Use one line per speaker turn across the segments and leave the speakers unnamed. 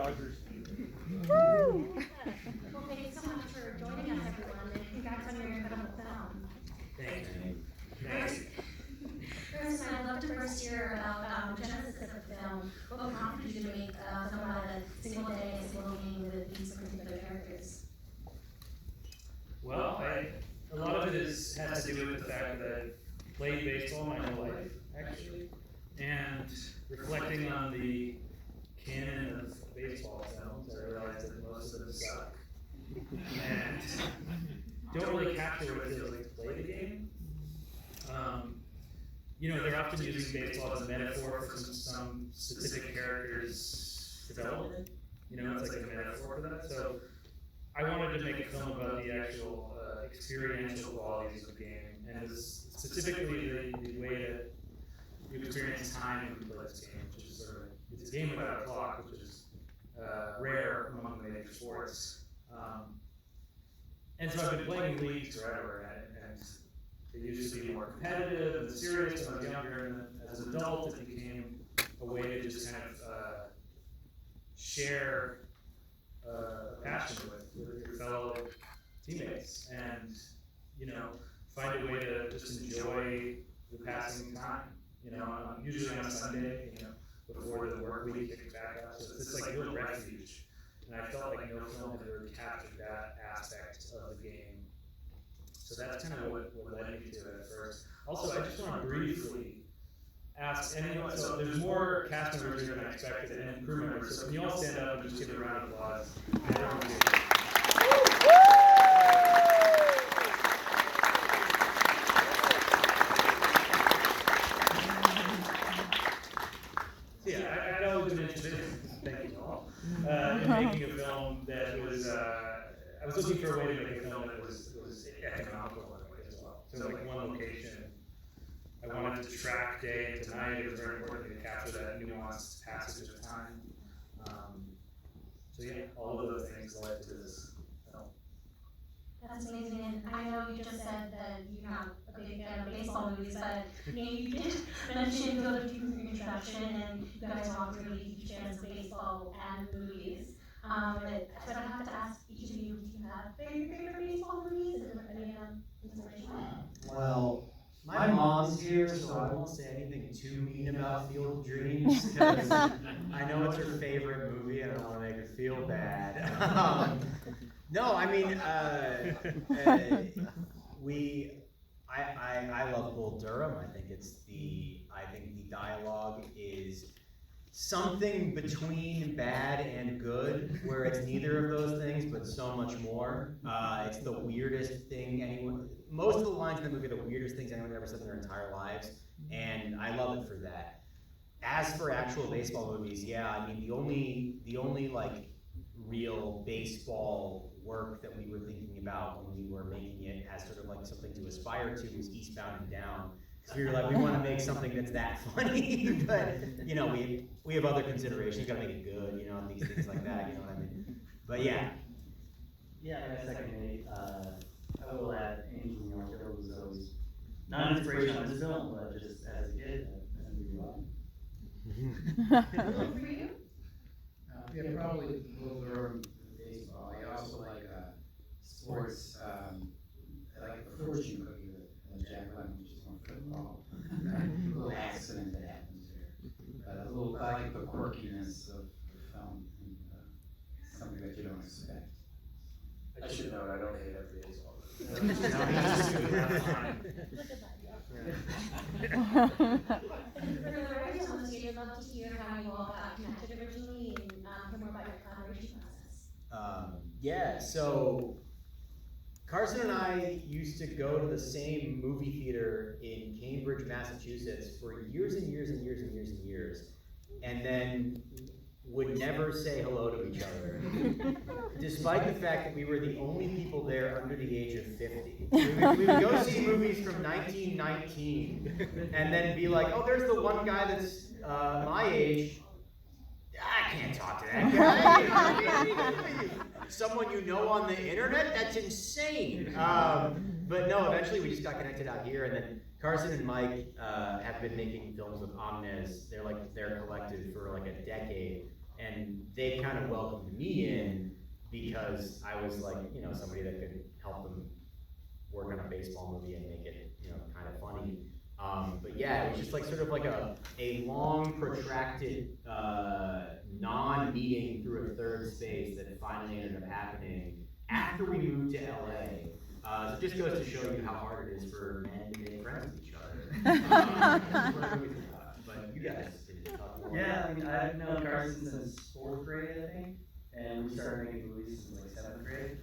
cinematographers.
Woo! Well, thank you so much for joining us, everyone, and congrats on your incredible film.
Thank you.
Carson, I'd love to first hear about the genesis of the film. What prompted you to make a film about a single day, a single evening with these particular characters?
Well, a lot of it has to do with the fact that I've played baseball my whole life, actually, and reflecting on the canon of baseball films, I realized that most of them suck, and don't really capture what it feels like to play the game. You know, they're often using baseball as a metaphor for some specific character's development. You know, it's like a metaphor for that. So I wanted to make a film about the actual experiential qualities of the game, and specifically the way that you experience time when you play this game, which is sort of, it's a game without a clock, which is rare among the major sports. And so I've been playing leagues forever, and it used to be more competitive and serious when I was younger, and then as an adult it became a way to just kind of share a passion with your fellow teammates, and you know, find a way to just enjoy the passing time. You know, usually on a Sunday, you know, before the work week kicks back up, so it's like real refuge. And I felt like no film had really captured that aspect of the game. So that's kind of what led me to it at first. Also, I just want to briefly ask anyone, so there's more cast members here than I expected, and crew members, so can you all stand up and just give a round of applause? Yeah, I'd always been interested, thank you all, in making a film that was, I was looking for a way to make a film that was economical in a way as well. So like one location, I wanted to track day into night. It was very important to capture that nuanced passage of time. So yeah, all of those things led to this film.
That's amazing, and I know you just said that you're not a big fan of baseball movies, but you know, you did mention go to your introduction, and you guys are all really huge fans of baseball and movies. So I have to ask each of you, do you have favorite baseball movies? Is there any inspiration?
Well, my mom's here, so I won't say anything too mean about Field of Dreams, because I know it's her favorite movie and I don't want to make her feel bad. No, I mean, I love Bull Durham. I think the dialogue is something between bad and good, where it's neither of those things, but so much more. It's the weirdest thing most of the lines in the movie are the weirdest things anyone ever said in their entire lives, and I love it for that. As for actual baseball movies, yeah, I mean, the only like real baseball work that we were thinking about when we were making it as sort of like something to aspire to was Eastbound and Down. Because we were like, we want to make something that's that funny, but you know, we have other considerations. You got to make it good, you know, these things like that. You know what I mean? But yeah.
Yeah, I second I will add Angel in York Hill was always not an inspiration on this film, but just as a kid, as we grew up.
For you?
Yeah, probably Bull Durham baseball. I also like sports. I like the fortune cookie with Jack Lemmon, which is on football. A little accident that happens there. I like the quirkiness of the film, and something that you don't expect.
I should know I don't hate every baseball.
Look at that. And for the writers on the stage, I'd love to hear how you all got connected originally and hear more about your collaboration process.
Yeah, so Carson and I used to go to the same movie theater in Cambridge, Massachusetts for years and years and years and years and years, and then would never say hello to each other, despite the fact that we were the only people there under the age of 50. We would go see movies from 1919, and then be like, oh, there's the one guy that's my age. I can't talk to that guy. Someone you know on the internet? That's insane. But no, eventually we just got connected out here, and then Carson and Mike have been making films with Omnes. They're like their collective for like a decade, And they kind of welcomed me in because I was like, you know, somebody that could help them work on a baseball movie and make it, you know, kind of funny. But yeah, it was just like sort of like a long, protracted non-meeting through a third space that finally ended up happening after we moved to LA. So it just goes to show you how hard it is for men to make friends with each other. But you guys did talk more.
Yeah, I mean, I've known Carson since 4th grade, I think, and we started making movies since like 7th grade.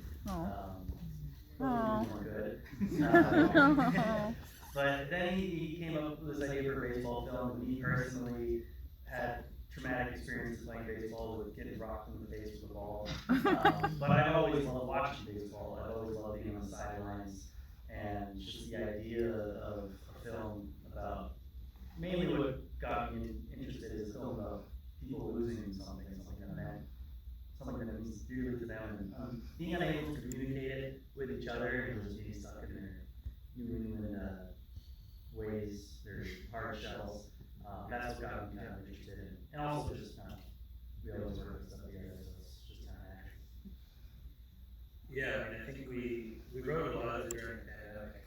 Hopefully we weren't good. But then he came up with this idea for a baseball film, and me personally had traumatic experiences playing baseball with getting rocked in the face with a ball. But I've always loved watching baseball. I've always loved being on the sidelines, and just the idea of a film about, mainly what got me interested is a film about people losing something that meant something that means dearly to them, and being unable to communicate it with each other and just being stuck in their New England ways, their hard shells. That's what got me kind of interested in, and also just we always work with stuff together, so it's just kind of natural.
Yeah, I mean, I think we wrote a lot of it during the pandemic,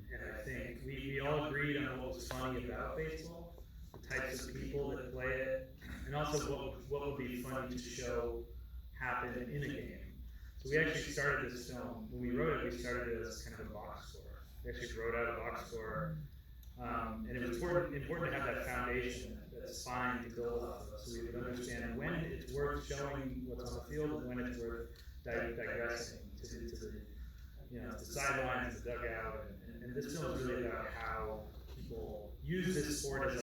and I think we all agreed on what was funny about baseball, the types of people that play it, and also what would be funny to show happen in a game. So we actually started this film, when we wrote it, we started it as kind of a box score. We actually wrote out a box score, and it was important to have that foundation, that spine to build off of, so we would understand when it's worth showing what's on the field and when it's worth digressing to the you know, the sidelines, the dugout, and this film is really about how people use this sport as